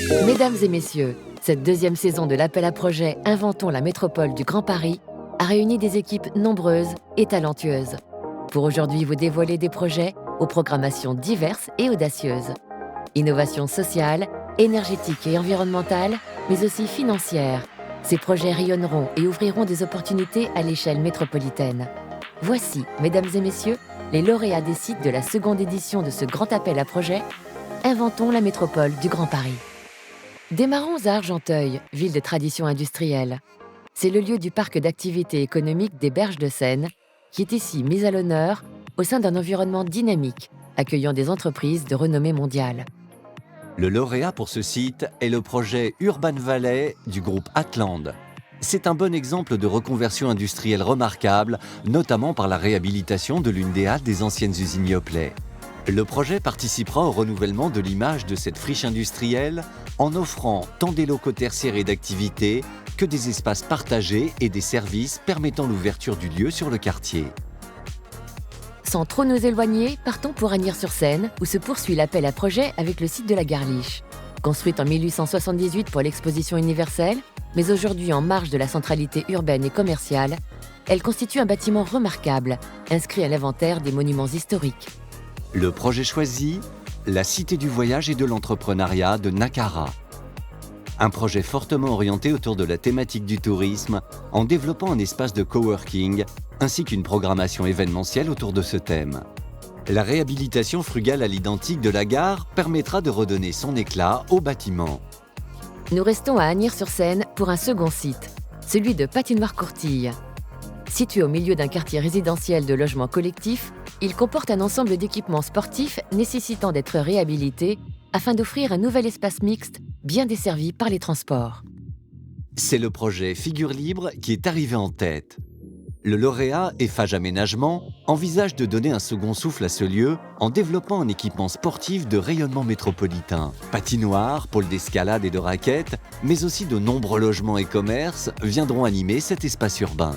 Mesdames et messieurs, cette deuxième saison de l'appel à projet Inventons la métropole du Grand Paris a réuni des équipes nombreuses et talentueuses pour aujourd'hui vous dévoiler des projets aux programmations diverses et audacieuses. Innovation sociale, énergétique et environnementale, mais aussi financière. Ces projets rayonneront et ouvriront des opportunités à l'échelle métropolitaine. Voici, mesdames et messieurs, les lauréats des sites de la seconde édition de ce grand appel à projet Inventons la métropole du Grand Paris. Démarrons à Argenteuil, ville de tradition industrielle. C'est le lieu du parc d'activités économiques des Berges de Seine, qui est ici mis à l'honneur au sein d'un environnement dynamique, accueillant des entreprises de renommée mondiale. Le lauréat pour ce site est le projet Urban Valley du groupe Atland. C'est un bon exemple de reconversion industrielle remarquable, notamment par la réhabilitation de l'une des halles des anciennes usines Yoplait. Le projet participera au renouvellement de l'image de cette friche industrielle en offrant tant des locaux tertiaires et d'activités que des espaces partagés et des services permettant l'ouverture du lieu sur le quartier. Sans trop nous éloigner, partons pour Agnières-sur-Seine, où se poursuit l'appel à projet avec le site de la Garliche. Construite en 1878 pour l'exposition universelle, mais aujourd'hui en marge de la centralité urbaine et commerciale, elle constitue un bâtiment remarquable, inscrit à l'inventaire des monuments historiques. Le projet choisi, la Cité du voyage et de l'entrepreneuriat de Nakara. Un projet fortement orienté autour de la thématique du tourisme, en développant un espace de coworking, ainsi qu'une programmation événementielle autour de ce thème. La réhabilitation frugale à l'identique de la gare permettra de redonner son éclat au bâtiment. Nous restons à Agnières-sur-Seine pour un second site, celui de Patinoire Courtille. Situé au milieu d'un quartier résidentiel de logements collectifs, il comporte un ensemble d'équipements sportifs nécessitant d'être réhabilités afin d'offrir un nouvel espace mixte bien desservi par les transports. C'est le projet Figure Libre qui est arrivé en tête. Le lauréat Eiffage Aménagement envisage de donner un second souffle à ce lieu en développant un équipement sportif de rayonnement métropolitain. Patinoire, pôle d'escalade et de raquettes, mais aussi de nombreux logements et commerces viendront animer cet espace urbain.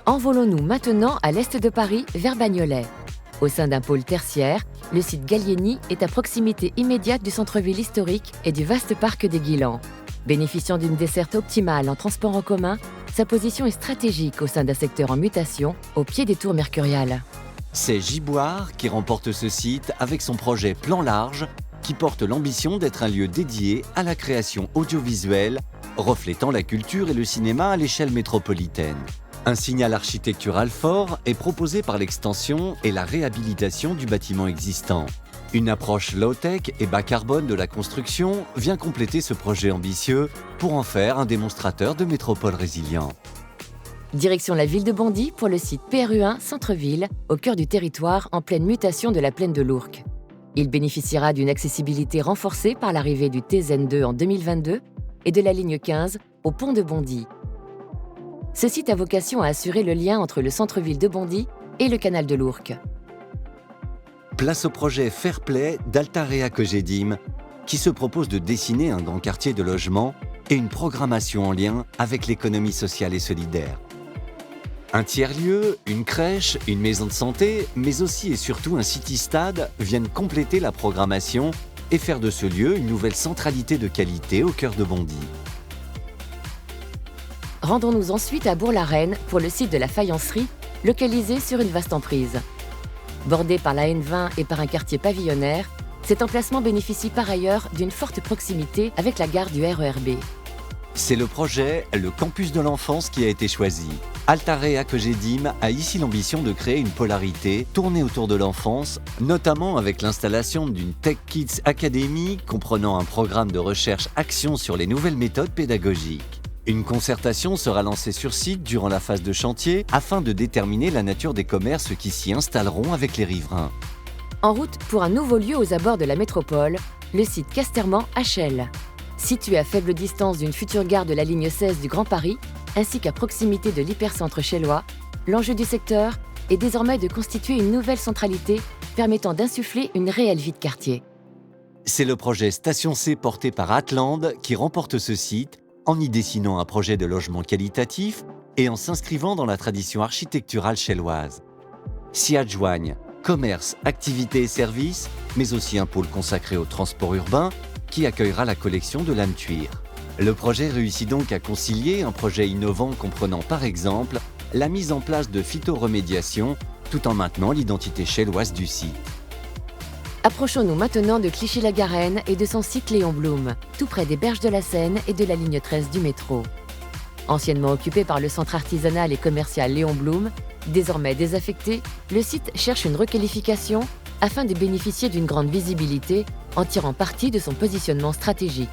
Envolons-nous maintenant à l'est de Paris, vers Bagnolet. Au sein d'un pôle tertiaire, le site Gallieni est à proximité immédiate du centre-ville historique et du vaste parc des Guilans. Bénéficiant d'une desserte optimale en transport en commun, sa position est stratégique au sein d'un secteur en mutation, au pied des tours mercuriales. C'est Giboire qui remporte ce site avec son projet Plan Large, qui porte l'ambition d'être un lieu dédié à la création audiovisuelle, reflétant la culture et le cinéma à l'échelle métropolitaine. Un signal architectural fort est proposé par l'extension et la réhabilitation du bâtiment existant. Une approche low-tech et bas carbone de la construction vient compléter ce projet ambitieux pour en faire un démonstrateur de métropole résilient. Direction la ville de Bondy pour le site PRU1 Centre-Ville, au cœur du territoire en pleine mutation de la plaine de l'Ourcq. Il bénéficiera d'une accessibilité renforcée par l'arrivée du TZN2 en 2022 et de la ligne 15 au pont de Bondy. Ce site a vocation à assurer le lien entre le centre-ville de Bondy et le canal de l'Ourcq. Place au projet Fairplay d'Altarea Cogedim, qui se propose de dessiner un grand quartier de logement et une programmation en lien avec l'économie sociale et solidaire. Un tiers-lieu, une crèche, une maison de santé, mais aussi et surtout un city-stade viennent compléter la programmation et faire de ce lieu une nouvelle centralité de qualité au cœur de Bondy. Rendons-nous ensuite à Bourg-la-Reine pour le site de la faïencerie, localisé sur une vaste emprise. Bordé par la N20 et par un quartier pavillonnaire, cet emplacement bénéficie par ailleurs d'une forte proximité avec la gare du RERB. C'est le projet Le Campus de l'Enfance qui a été choisi. Altarea Cogedim a ici l'ambition de créer une polarité tournée autour de l'enfance, notamment avec l'installation d'une Tech Kids Academy comprenant un programme de recherche-action sur les nouvelles méthodes pédagogiques. Une concertation sera lancée sur site durant la phase de chantier afin de déterminer la nature des commerces qui s'y installeront avec les riverains. En route pour un nouveau lieu aux abords de la métropole, le site Casterman-HL. Situé à faible distance d'une future gare de la ligne 16 du Grand Paris, ainsi qu'à proximité de l'hypercentre chellois, l'enjeu du secteur est désormais de constituer une nouvelle centralité permettant d'insuffler une réelle vie de quartier. C'est le projet Station C porté par Atland qui remporte ce site en y dessinant un projet de logement qualitatif et en s'inscrivant dans la tradition architecturale chelloise. S'y adjoignent commerce, activités et services, mais aussi un pôle consacré au transport urbain, qui accueillera la collection de lames cuir. Le projet réussit donc à concilier un projet innovant comprenant par exemple la mise en place de phytoremédiation tout en maintenant l'identité chelloise du site. Approchons-nous maintenant de Clichy-la-Garenne et de son site Léon Blum, tout près des berges de la Seine et de la ligne 13 du métro. Anciennement occupé par le centre artisanal et commercial Léon Blum, désormais désaffecté, le site cherche une requalification afin de bénéficier d'une grande visibilité en tirant parti de son positionnement stratégique.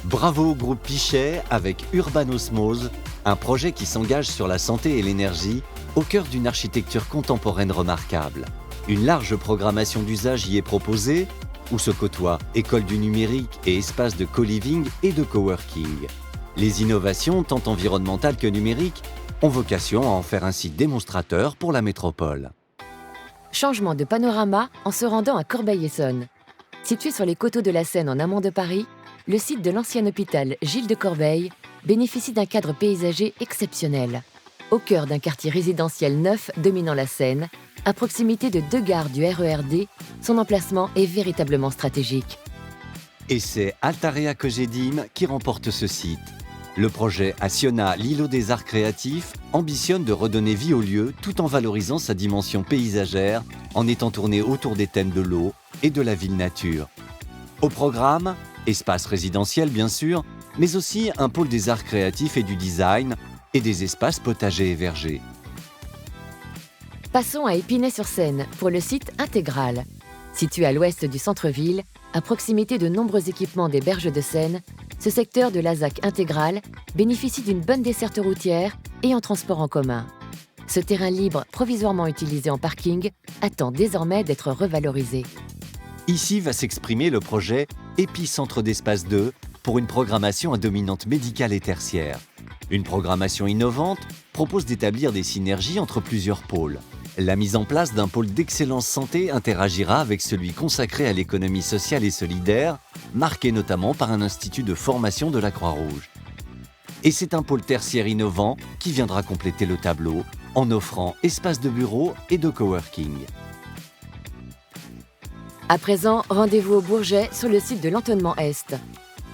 Bravo au groupe Pichet avec Urbanosmose, un projet qui s'engage sur la santé et l'énergie au cœur d'une architecture contemporaine remarquable. Une large programmation d'usage y est proposée, où se côtoient école du numérique et espaces de co-living et de coworking. Les innovations, tant environnementales que numériques, ont vocation à en faire un site démonstrateur pour la métropole. Changement de panorama en se rendant à Corbeil-Essonnes. Situé sur les coteaux de la Seine en amont de Paris, le site de l'ancien hôpital Gilles de Corbeil bénéficie d'un cadre paysager exceptionnel. Au cœur d'un quartier résidentiel neuf dominant la Seine, à proximité de 2 gares du RER D, son emplacement est véritablement stratégique. Et c'est Altarea Cogedim qui remporte ce site. Le projet Assiona, l'îlot des arts créatifs, ambitionne de redonner vie au lieu tout en valorisant sa dimension paysagère en étant tourné autour des thèmes de l'eau et de la ville nature. Au programme, espace résidentiel bien sûr, mais aussi un pôle des arts créatifs et du design et des espaces potagers et vergers. Passons à Épinay-sur-Seine pour le site Intégral. Situé à l'ouest du centre-ville, à proximité de nombreux équipements des berges de Seine, ce secteur de la ZAC Intégral bénéficie d'une bonne desserte routière et en transport en commun. Ce terrain libre, provisoirement utilisé en parking, attend désormais d'être revalorisé. Ici va s'exprimer le projet Épicentre d'Espace 2 pour une programmation à dominante médicale et tertiaire. Une programmation innovante propose d'établir des synergies entre plusieurs pôles. La mise en place d'un pôle d'excellence santé interagira avec celui consacré à l'économie sociale et solidaire, marqué notamment par un institut de formation de la Croix-Rouge. Et c'est un pôle tertiaire innovant qui viendra compléter le tableau en offrant espaces de bureau et de coworking. À présent, rendez-vous au Bourget sur le site de l'Entonnement Est.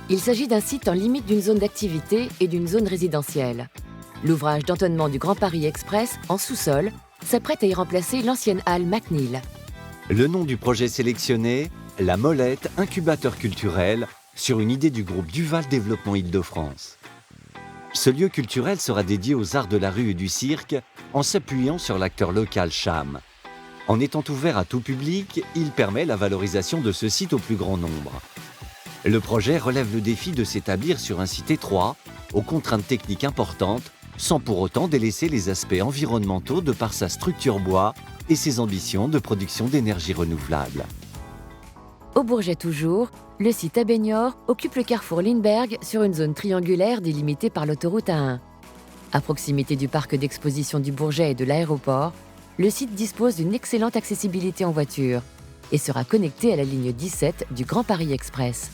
Il s'agit d'un site en limite d'une zone d'activité et d'une zone résidentielle. L'ouvrage d'entonnement du Grand Paris Express, en sous-sol, s'apprête à y remplacer l'ancienne halle McNeil. Le nom du projet sélectionné, La Molette, incubateur culturel, sur une idée du groupe Duval Développement Île-de-France. Ce lieu culturel sera dédié aux arts de la rue et du cirque en s'appuyant sur l'acteur local Cham. En étant ouvert à tout public, il permet la valorisation de ce site au plus grand nombre. Le projet relève le défi de s'établir sur un site étroit, aux contraintes techniques importantes, sans pour autant délaisser les aspects environnementaux de par sa structure bois et ses ambitions de production d'énergie renouvelable. Au Bourget toujours, le site à Baignor occupe le carrefour Lindbergh sur une zone triangulaire délimitée par l'autoroute A1. À proximité du parc d'exposition du Bourget et de l'aéroport, le site dispose d'une excellente accessibilité en voiture et sera connecté à la ligne 17 du Grand Paris Express.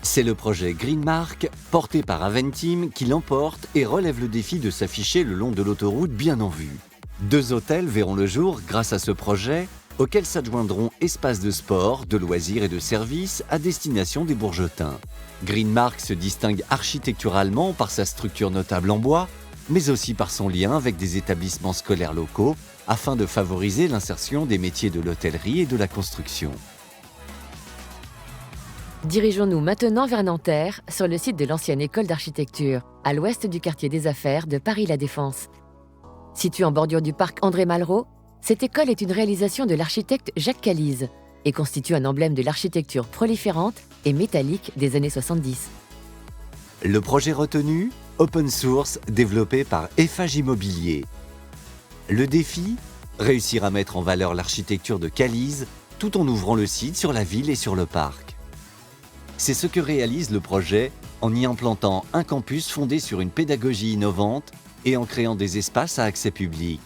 C'est le projet Greenmark, porté par Aventim, qui l'emporte et relève le défi de s'afficher le long de l'autoroute bien en vue. 2 hôtels verront le jour grâce à ce projet, auxquels s'adjoindront espaces de sport, de loisirs et de services à destination des Bourgetins. Greenmark se distingue architecturalement par sa structure notable en bois, mais aussi par son lien avec des établissements scolaires locaux, afin de favoriser l'insertion des métiers de l'hôtellerie et de la construction. Dirigeons-nous maintenant vers Nanterre, sur le site de l'ancienne école d'architecture, à l'ouest du quartier des Affaires de Paris-La Défense. Située en bordure du parc André Malraux, cette école est une réalisation de l'architecte Jacques Calise et constitue un emblème de l'architecture proliférante et métallique des années 70. Le projet retenu, open source, développé par Eiffage Immobilier. Le défi, réussir à mettre en valeur l'architecture de Calise tout en ouvrant le site sur la ville et sur le parc. C'est ce que réalise le projet en y implantant un campus fondé sur une pédagogie innovante et en créant des espaces à accès public.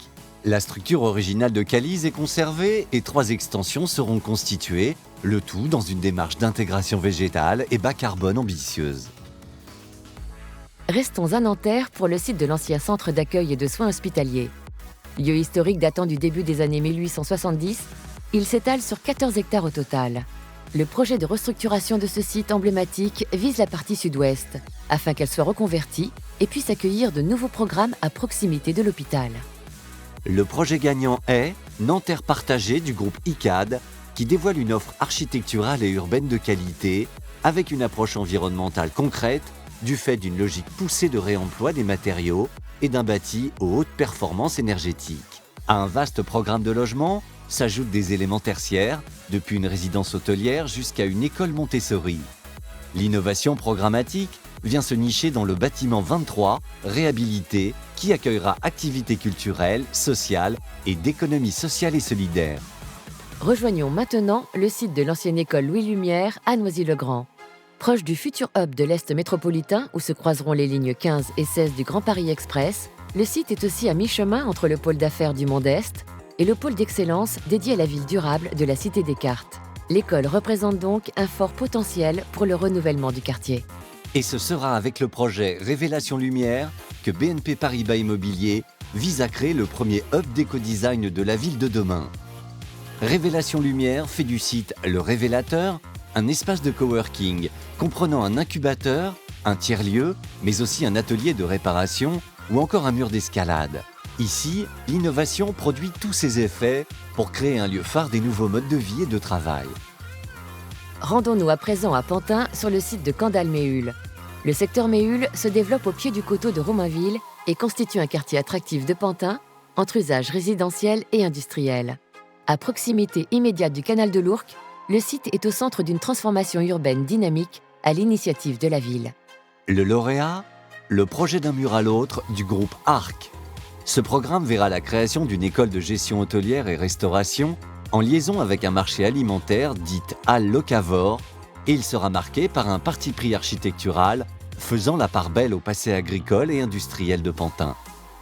La structure originale de Calise est conservée et 3 extensions seront constituées, le tout dans une démarche d'intégration végétale et bas carbone ambitieuse. Restons à Nanterre pour le site de l'ancien centre d'accueil et de soins hospitaliers. Lieu historique datant du début des années 1870, il s'étale sur 14 hectares au total. Le projet de restructuration de ce site emblématique vise la partie sud-ouest, afin qu'elle soit reconvertie et puisse accueillir de nouveaux programmes à proximité de l'hôpital. Le projet gagnant est Nanterre partagée du groupe ICAD, qui dévoile une offre architecturale et urbaine de qualité, avec une approche environnementale concrète, du fait d'une logique poussée de réemploi des matériaux et d'un bâti aux hautes performances énergétiques. À un vaste programme de logement s'ajoutent des éléments tertiaires, depuis une résidence hôtelière jusqu'à une école Montessori. L'innovation programmatique vient se nicher dans le bâtiment 23, réhabilité, qui accueillera activités culturelles, sociales et d'économie sociale et solidaire. Rejoignons maintenant le site de l'ancienne école Louis Lumière à Noisy-le-Grand. Proche du futur hub de l'Est métropolitain où se croiseront les lignes 15 et 16 du Grand Paris Express, le site est aussi à mi-chemin entre le pôle d'affaires du Monde-Est et le pôle d'excellence dédié à la ville durable de la Cité des Cartes. L'école représente donc un fort potentiel pour le renouvellement du quartier. Et ce sera avec le projet Révélation Lumière que BNP Paribas Immobilier vise à créer le premier hub d'éco-design de la ville de demain. Révélation Lumière fait du site Le Révélateur un espace de coworking comprenant un incubateur, un tiers-lieu, mais aussi un atelier de réparation ou encore un mur d'escalade. Ici, l'innovation produit tous ses effets pour créer un lieu phare des nouveaux modes de vie et de travail. Rendons-nous à présent à Pantin sur le site de Candale-Méhul. Le secteur Méhul se développe au pied du coteau de Romainville et constitue un quartier attractif de Pantin entre usages résidentiels et industriels. À proximité immédiate du canal de l'Ourcq, le site est au centre d'une transformation urbaine dynamique à l'initiative de la ville. Le lauréat, le projet d'un mur à l'autre du groupe ARC. Ce programme verra la création d'une école de gestion hôtelière et restauration en liaison avec un marché alimentaire dit Halles Locavor, et il sera marqué par un parti pris architectural faisant la part belle au passé agricole et industriel de Pantin.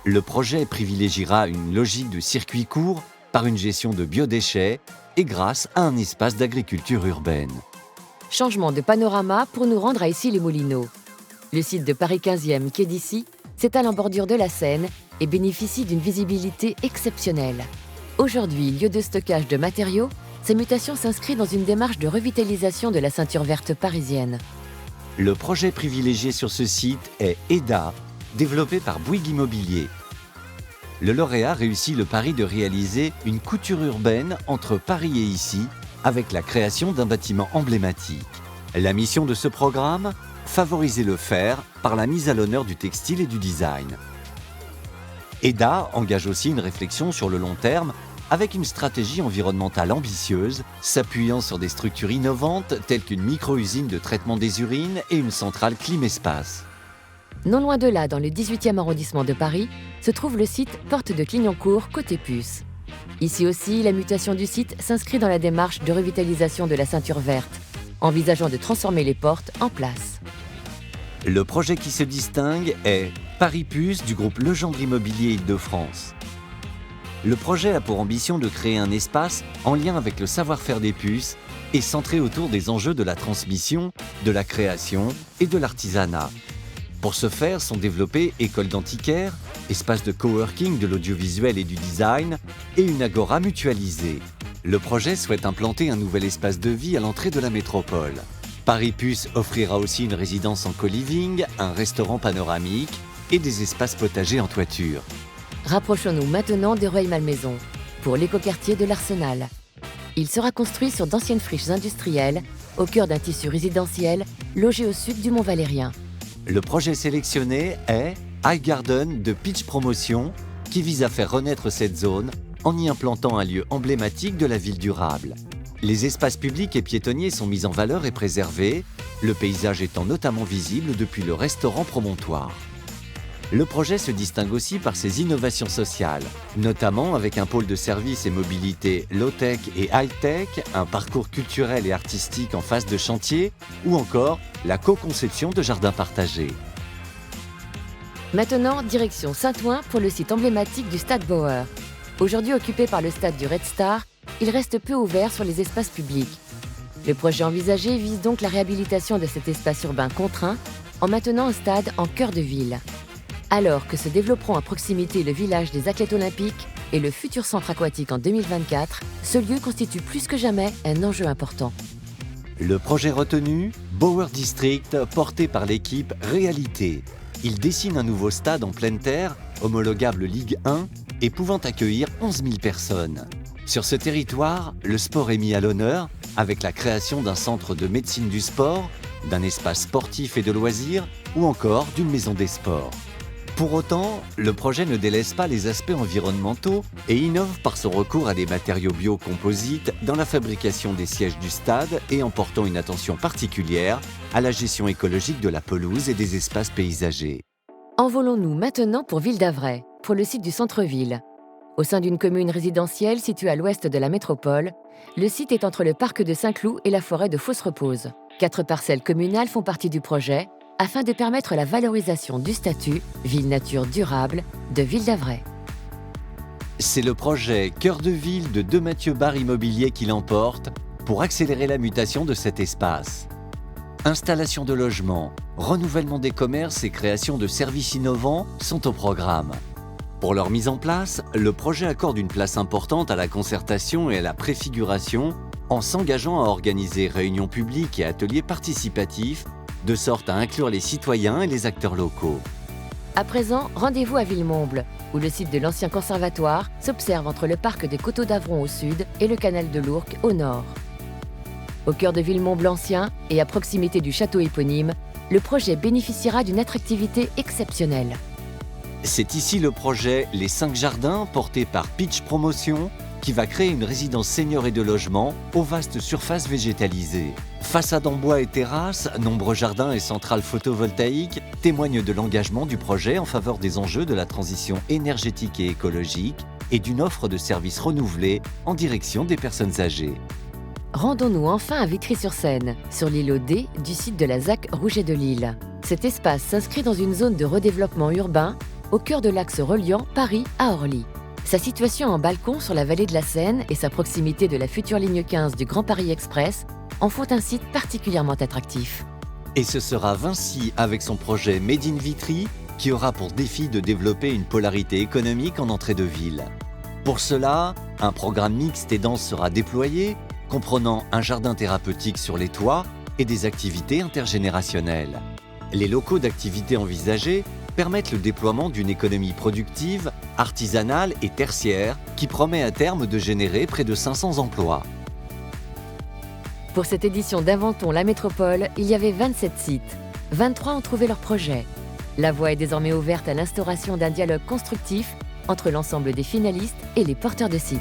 Le projet privilégiera une logique de circuit court par une gestion de biodéchets et grâce à un espace d'agriculture urbaine. Changement de panorama pour nous rendre à Issy-les-Moulineaux. Le site de Paris 15e, quai d'Issy, s'étale en bordure de la Seine et bénéficie d'une visibilité exceptionnelle. Aujourd'hui, lieu de stockage de matériaux, sa mutation s'inscrit dans une démarche de revitalisation de la ceinture verte parisienne. Le projet privilégié sur ce site est EDA, développé par Bouygues Immobilier. Le lauréat réussit le pari de réaliser une couture urbaine entre Paris et Issy, avec la création d'un bâtiment emblématique. La mission de ce programme ? Favoriser le faire par la mise à l'honneur du textile et du design. EDA engage aussi une réflexion sur le long terme avec une stratégie environnementale ambitieuse, s'appuyant sur des structures innovantes telles qu'une micro-usine de traitement des urines et une centrale clim-espace. Non loin de là, dans le 18e arrondissement de Paris, se trouve le site Porte de Clignancourt, côté Puce. Ici aussi, la mutation du site s'inscrit dans la démarche de revitalisation de la ceinture verte, envisageant de transformer les portes en places. Le projet qui se distingue est Paris Puce du groupe Legendre Immobilier Île-de-France. Le projet a pour ambition de créer un espace en lien avec le savoir-faire des puces et centré autour des enjeux de la transmission, de la création et de l'artisanat. Pour ce faire sont développés écoles d'antiquaires, espaces de coworking de l'audiovisuel et du design et une agora mutualisée. Le projet souhaite implanter un nouvel espace de vie à l'entrée de la métropole. Paris Puce offrira aussi une résidence en co-living, un restaurant panoramique et des espaces potagers en toiture. Rapprochons-nous maintenant de Rueil-Malmaison, pour l'écoquartier de l'Arsenal. Il sera construit sur d'anciennes friches industrielles, au cœur d'un tissu résidentiel, logé au sud du Mont-Valérien. Le projet sélectionné est High Garden de Pitch Promotion, qui vise à faire renaître cette zone en y implantant un lieu emblématique de la ville durable. Les espaces publics et piétonniers sont mis en valeur et préservés, le paysage étant notamment visible depuis le restaurant Promontoire. Le projet se distingue aussi par ses innovations sociales, notamment avec un pôle de services et mobilité low-tech et high-tech, un parcours culturel et artistique en phase de chantier, ou encore la co-conception de jardins partagés. Maintenant, direction Saint-Ouen pour le site emblématique du Stade Bauer. Aujourd'hui occupé par le stade du Red Star, il reste peu ouvert sur les espaces publics. Le projet envisagé vise donc la réhabilitation de cet espace urbain contraint en maintenant un stade en cœur de ville. Alors que se développeront à proximité le village des athlètes olympiques et le futur centre aquatique en 2024, ce lieu constitue plus que jamais un enjeu important. Le projet retenu, Bower District, porté par l'équipe Réalité. Il dessine un nouveau stade en pleine terre, homologable Ligue 1 et pouvant accueillir 11 000 personnes. Sur ce territoire, le sport est mis à l'honneur avec la création d'un centre de médecine du sport, d'un espace sportif et de loisirs ou encore d'une maison des sports. Pour autant, le projet ne délaisse pas les aspects environnementaux et innove par son recours à des matériaux biocomposites dans la fabrication des sièges du stade et en portant une attention particulière à la gestion écologique de la pelouse et des espaces paysagers. Envolons-nous maintenant pour Ville-d'Avray, pour le site du centre-ville. Au sein d'une commune résidentielle située à l'ouest de la métropole, le site est entre le parc de Saint-Cloud et la forêt de Fosse-Repose. 4 parcelles communales font partie du projet afin de permettre la valorisation du statut Ville Nature Durable de Ville-d'Avray. C'est le projet Cœur de Ville de De Mathieu Barre Immobilier qui l'emporte pour accélérer la mutation de cet espace. Installation de logements, renouvellement des commerces et création de services innovants sont au programme. Pour leur mise en place, le projet accorde une place importante à la concertation et à la préfiguration en s'engageant à organiser réunions publiques et ateliers participatifs de sorte à inclure les citoyens et les acteurs locaux. À présent, rendez-vous à Villemomble, où le site de l'ancien conservatoire s'observe entre le parc des Coteaux d'Avron au sud et le canal de l'Ourcq au nord. Au cœur de Villemomble ancien et à proximité du château éponyme, le projet bénéficiera d'une attractivité exceptionnelle. C'est ici le projet Les 5 Jardins, porté par Pitch Promotion, qui va créer une résidence senior et de logement aux vastes surfaces végétalisées. Façades en bois et terrasses, nombreux jardins et centrales photovoltaïques témoignent de l'engagement du projet en faveur des enjeux de la transition énergétique et écologique et d'une offre de services renouvelée en direction des personnes âgées. Rendons-nous enfin à Vitry-sur-Seine, sur l'îlot D du site de la ZAC Rouget de Lille. Cet espace s'inscrit dans une zone de redéveloppement urbain au cœur de l'axe reliant Paris à Orly. Sa situation en balcon sur la vallée de la Seine et sa proximité de la future ligne 15 du Grand Paris Express en font un site particulièrement attractif. Et ce sera Vinci avec son projet Made in Vitry qui aura pour défi de développer une polarité économique en entrée de ville. Pour cela, un programme mixte et dense sera déployé, comprenant un jardin thérapeutique sur les toits et des activités intergénérationnelles. Les locaux d'activités envisagés permettent le déploiement d'une économie productive, artisanale et tertiaire qui promet à terme de générer près de 500 emplois. Pour cette édition d'Inventons la Métropole, il y avait 27 sites. 23 ont trouvé leur projet. La voie est désormais ouverte à l'instauration d'un dialogue constructif entre l'ensemble des finalistes et les porteurs de sites.